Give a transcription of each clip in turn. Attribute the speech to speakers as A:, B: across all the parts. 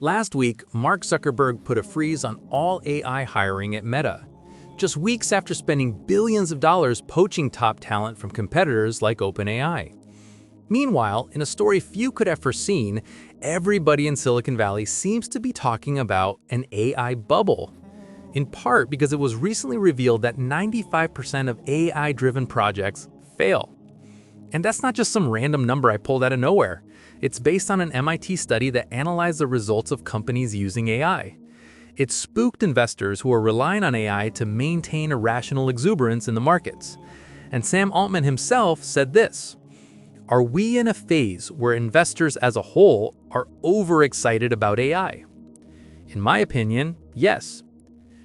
A: Last week, Mark Zuckerberg put a freeze on all AI hiring at Meta, just weeks after spending billions of dollars poaching top talent from competitors like OpenAI. Meanwhile, in a story few could have foreseen, everybody in Silicon Valley seems to be talking about an AI bubble, in part because it was recently revealed that 95% of AI-driven projects fail. And that's not just some random number I pulled out of nowhere. It's based on an MIT study that analyzed the results of companies using AI. It spooked investors who are relying on AI to maintain irrational exuberance in the markets. And Sam Altman himself said this: "Are we in a phase where investors as a whole are overexcited about AI?" In my opinion, yes.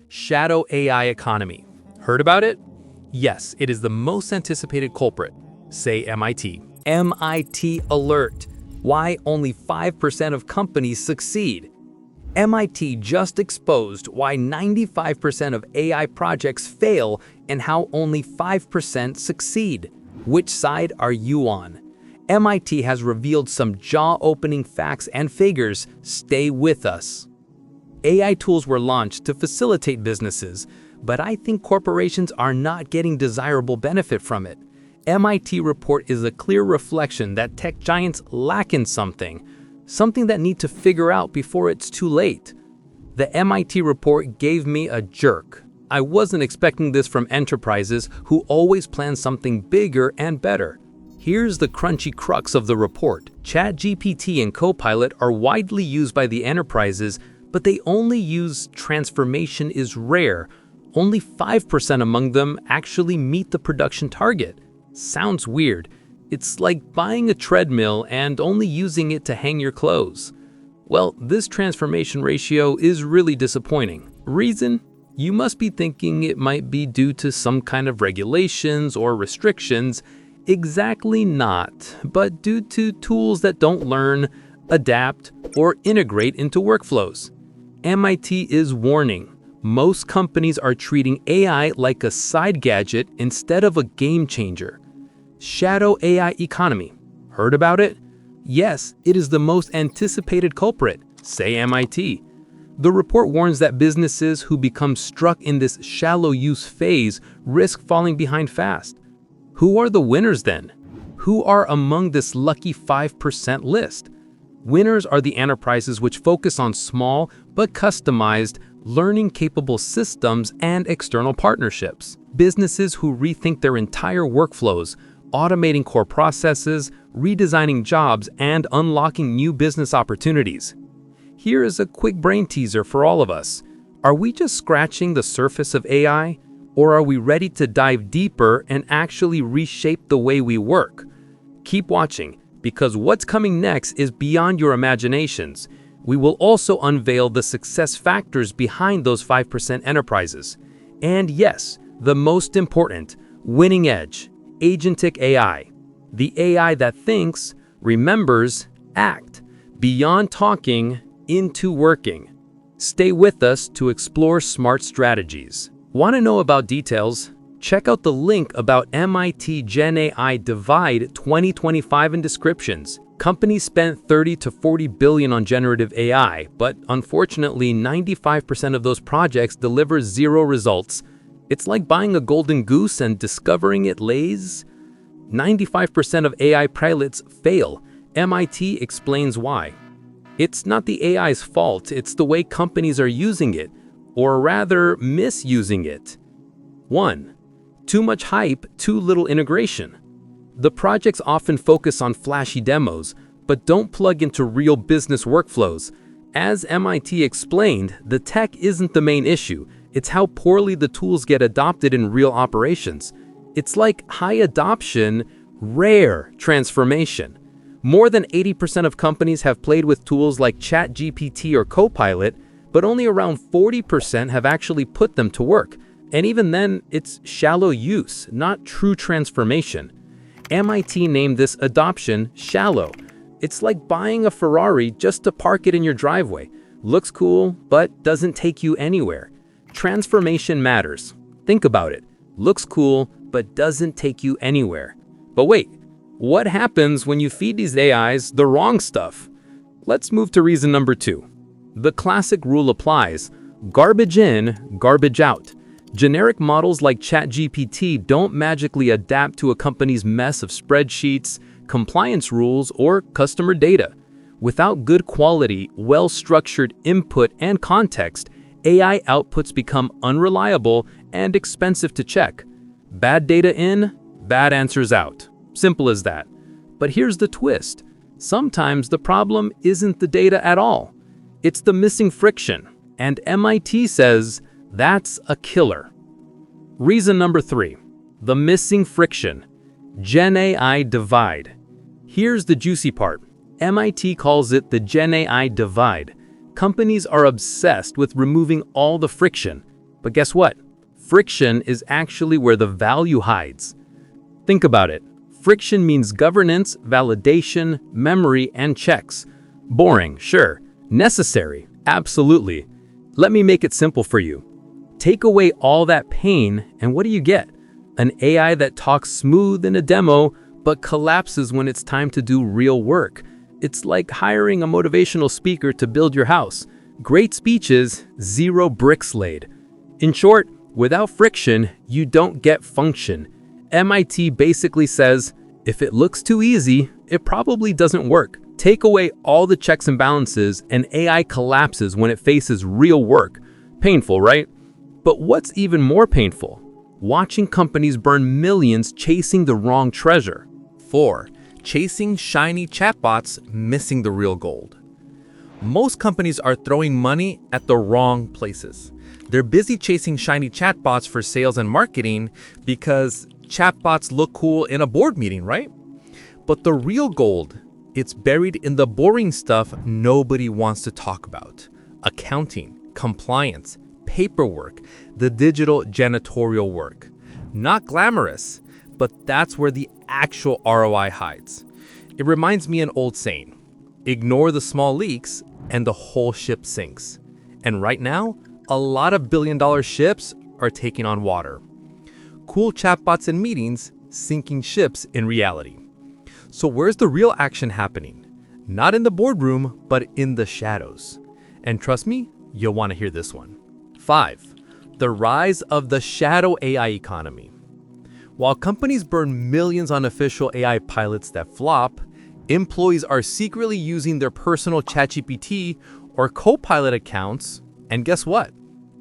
A: Shadow AI economy. Heard about it? Yes, it is the most anticipated culprit. Say MIT. MIT alert. Why only 5% of companies succeed? MIT just exposed why 95% of AI projects fail and how only 5% succeed. Which side are you on? MIT has revealed some jaw-opening facts and figures. Stay with us. AI tools were launched to facilitate businesses, but I think corporations are not getting desirable benefit from it. MIT report is a clear reflection that tech giants lack in something that need to figure out before it's too late. The MIT report gave me a jerk. I wasn't expecting this from enterprises who always plan something bigger and better. Here's the crunchy crux of the report. ChatGPT and Copilot are widely used by the enterprises, but they only use transformation is rare. Only 5% among them actually meet the production target. Sounds weird. It's like buying a treadmill and only using it to hang your clothes. Well, this transformation ratio is really disappointing. Reason? You must be thinking it might be due to some kind of regulations or restrictions. Exactly not, but due to tools that don't learn, adapt, or integrate into workflows. MIT is warning. Most companies are treating AI like a side gadget instead of a game changer. Shadow AI economy. Heard about it? Yes, it is the most anticipated culprit, say MIT. The report warns that businesses who become stuck in this shallow use phase risk falling behind fast. Who are the winners then? Who are among this lucky 5% list? Winners are the enterprises which focus on small but customized, learning-capable systems and external partnerships. Businesses who rethink their entire workflows, automating core processes, redesigning jobs, and unlocking new business opportunities. Here is a quick brain teaser for all of us. Are we just scratching the surface of AI, or are we ready to dive deeper and actually reshape the way we work? Keep watching, because what's coming next is beyond your imaginations. We will also unveil the success factors behind those 5% enterprises. And yes, the most important, winning edge. Agentic AI, the AI that thinks, remembers, act, beyond talking, into working. Stay with us to explore smart strategies. Want to know about details? Check out the link about MIT GenAI Divide 2025 in descriptions. Companies spent 30 to 40 billion on generative AI, but unfortunately 95% of those projects deliver zero results. It's like buying a golden goose and discovering it lays. 95% of AI pilots fail. MIT explains why. It's not the AI's fault, it's the way companies are using it, or rather misusing it. 1. Too much hype, too little integration. The projects often focus on flashy demos, but don't plug into real business workflows. As MIT explained, the tech isn't the main issue. It's how poorly the tools get adopted in real operations. It's like high adoption, rare transformation. More than 80% of companies have played with tools like ChatGPT or Copilot, but only around 40% have actually put them to work. And even then, it's shallow use, not true transformation. MIT named this adoption shallow. It's like buying a Ferrari just to park it in your driveway. Looks cool, but doesn't take you anywhere. Transformation matters. Think about it. Looks cool, but doesn't take you anywhere. But wait, what happens when you feed these AIs the wrong stuff? Let's move to reason number 2. The classic rule applies: garbage in, garbage out. Generic models like ChatGPT don't magically adapt to a company's mess of spreadsheets, compliance rules, or customer data. Without good quality, well-structured input and context, AI outputs become unreliable and expensive to check. Bad data in, bad answers out. Simple as that. But here's the twist. Sometimes the problem isn't the data at all. It's the missing friction. And MIT says that's a killer. Reason number 3, the missing friction. GenAI Divide. Here's the juicy part. MIT calls it the GenAI Divide. Companies are obsessed with removing all the friction. But guess what? Friction is actually where the value hides. Think about it. Friction means governance, validation, memory, and checks. Boring, sure. Necessary, absolutely. Let me make it simple for you. Take away all that pain, and what do you get? An AI that talks smooth in a demo, but collapses when it's time to do real work. It's like hiring a motivational speaker to build your house. Great speeches, zero bricks laid. In short, without friction, you don't get function. MIT basically says, if it looks too easy, it probably doesn't work. Take away all the checks and balances, and AI collapses when it faces real work. Painful, right? But what's even more painful? Watching companies burn millions chasing the wrong treasure.
B: 4. Chasing shiny chatbots, missing the real gold. Most companies are throwing money at the wrong places. They're busy chasing shiny chatbots for sales and marketing because chatbots look cool in a board meeting, right? But the real gold, it's buried in the boring stuff nobody wants to talk about. Accounting, compliance, paperwork, the digital janitorial work. Not glamorous, but that's where the actual ROI hides. It reminds me an old saying: ignore the small leaks and the whole ship sinks. And right now, a lot of billion-dollar ships are taking on water. Cool chatbots in meetings, sinking ships in reality. So where's the real action happening? Not in the boardroom, but in the shadows. And trust me, you'll want to hear this one. 5. The rise of the shadow AI economy. While companies burn millions on official AI pilots that flop, employees are secretly using their personal ChatGPT or Copilot accounts, and guess what?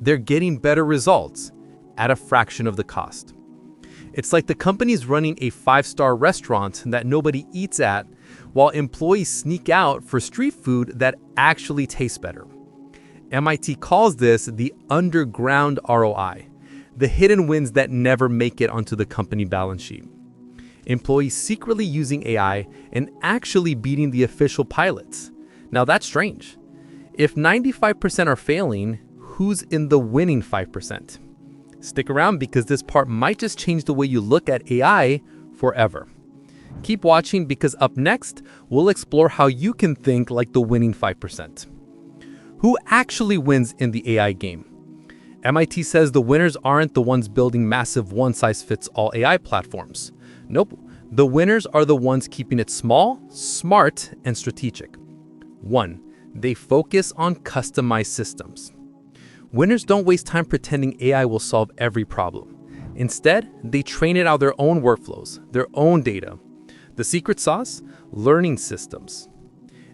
B: They're getting better results at a fraction of the cost. It's like the company's running a 5-star restaurant that nobody eats at, while employees sneak out for street food that actually tastes better. MIT calls this the underground ROI, the hidden wins that never make it onto the company balance sheet. Employees secretly using AI and actually beating the official pilots. Now that's strange. If 95% are failing, who's in the winning 5%? Stick around because this part might just change the way you look at AI forever. Keep watching because up next, we'll explore how you can think like the winning 5%. Who actually wins in the AI game? MIT says the winners aren't the ones building massive one-size-fits-all AI platforms. Nope, the winners are the ones keeping it small, smart, and strategic. 1. They focus on customized systems. Winners don't waste time pretending AI will solve every problem. Instead, they train it out their own workflows, their own data. The secret sauce? Learning systems.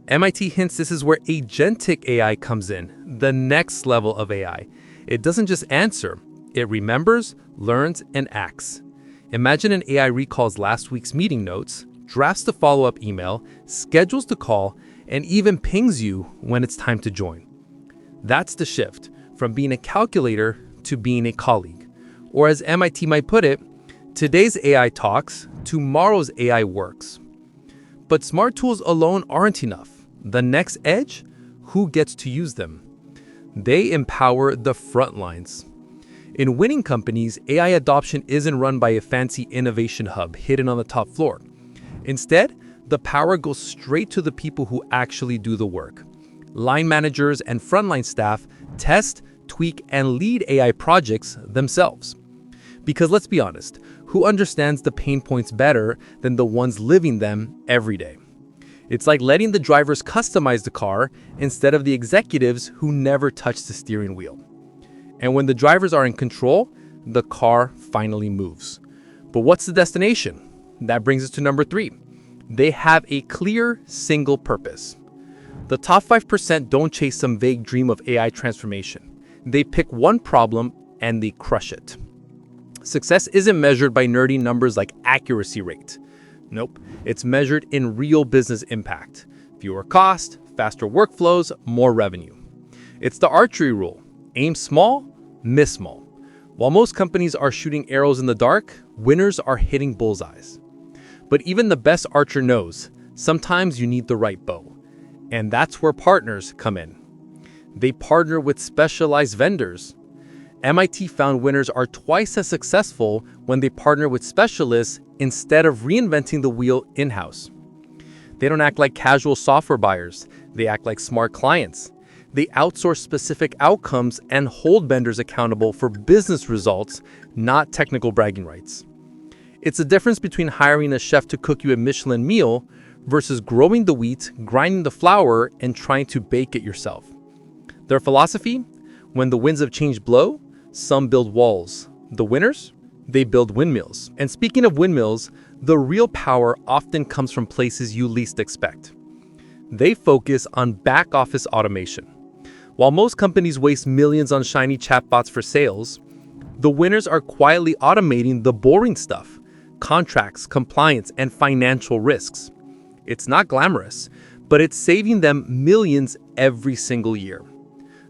B: MIT hints this is where agentic AI comes in, the next level of AI. It doesn't just answer, it remembers, learns, and acts. Imagine an AI recalls last week's meeting notes, drafts the follow-up email, schedules the call, and even pings you when it's time to join. That's the shift from being a calculator to being a colleague. Or as MIT might put it, today's AI talks, tomorrow's AI works. But smart tools alone aren't enough. The next edge? Who gets to use them? They empower the front lines. In winning companies, AI adoption isn't run by a fancy innovation hub hidden on the top floor. Instead, the power goes straight to the people who actually do the work. Line managers and frontline staff test, tweak, and lead AI projects themselves. Because let's be honest, who understands the pain points better than the ones living them every day? It's like letting the drivers customize the car instead of the executives who never touch the steering wheel. And when the drivers are in control, the car finally moves. But what's the destination? That brings us to number 3. They have a clear, single purpose. The top 5% don't chase some vague dream of AI transformation. They pick one problem and they crush it. Success isn't measured by nerdy numbers like accuracy rate. Nope, it's measured in real business impact. Fewer cost, faster workflows, more revenue. It's the archery rule. Aim small, miss small. While most companies are shooting arrows in the dark, winners are hitting bullseyes. But even the best archer knows, sometimes you need the right bow. And that's where partners come in. They partner with specialized vendors. MIT found winners are twice as successful when they partner with specialists instead of reinventing the wheel in-house. They don't act like casual software buyers. They act like smart clients. They outsource specific outcomes and hold vendors accountable for business results, not technical bragging rights. It's the difference between hiring a chef to cook you a Michelin meal versus growing the wheat, grinding the flour, and trying to bake it yourself. Their philosophy? When the winds of change blow, some build walls. The winners? They build windmills. And speaking of windmills, the real power often comes from places you least expect. They focus on back office automation. While most companies waste millions on shiny chatbots for sales, the winners are quietly automating the boring stuff: contracts, compliance, and financial risks. It's not glamorous, but it's saving them millions every single year.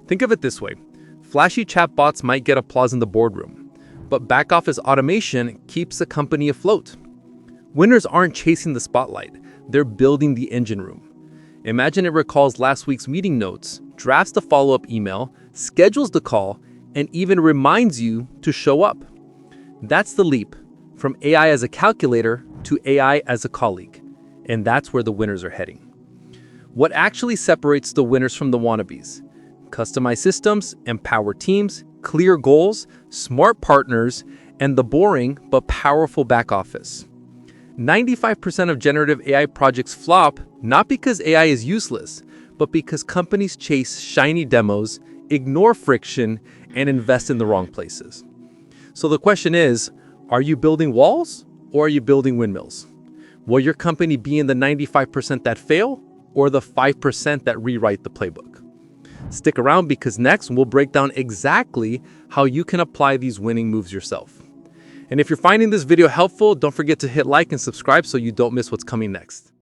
B: Think of it this way. Flashy chatbots might get applause in the boardroom, but back office automation keeps the company afloat. Winners aren't chasing the spotlight, they're building the engine room. Imagine it recalls last week's meeting notes, drafts the follow-up email, schedules the call, and even reminds you to show up. That's the leap from AI as a calculator to AI as a colleague. And that's where the winners are heading. What actually separates the winners from the wannabes? Customized systems, empowered teams, clear goals, smart partners, and the boring but powerful back office. 95% of generative AI projects flop not because AI is useless, but because companies chase shiny demos, ignore friction, and invest in the wrong places. So the question is, are you building walls or are you building windmills? Will your company be in the 95% that fail or the 5% that rewrite the playbook? Stick around because next we'll break down exactly how you can apply these winning moves yourself. And if you're finding this video helpful, don't forget to hit like and subscribe so you don't miss what's coming next.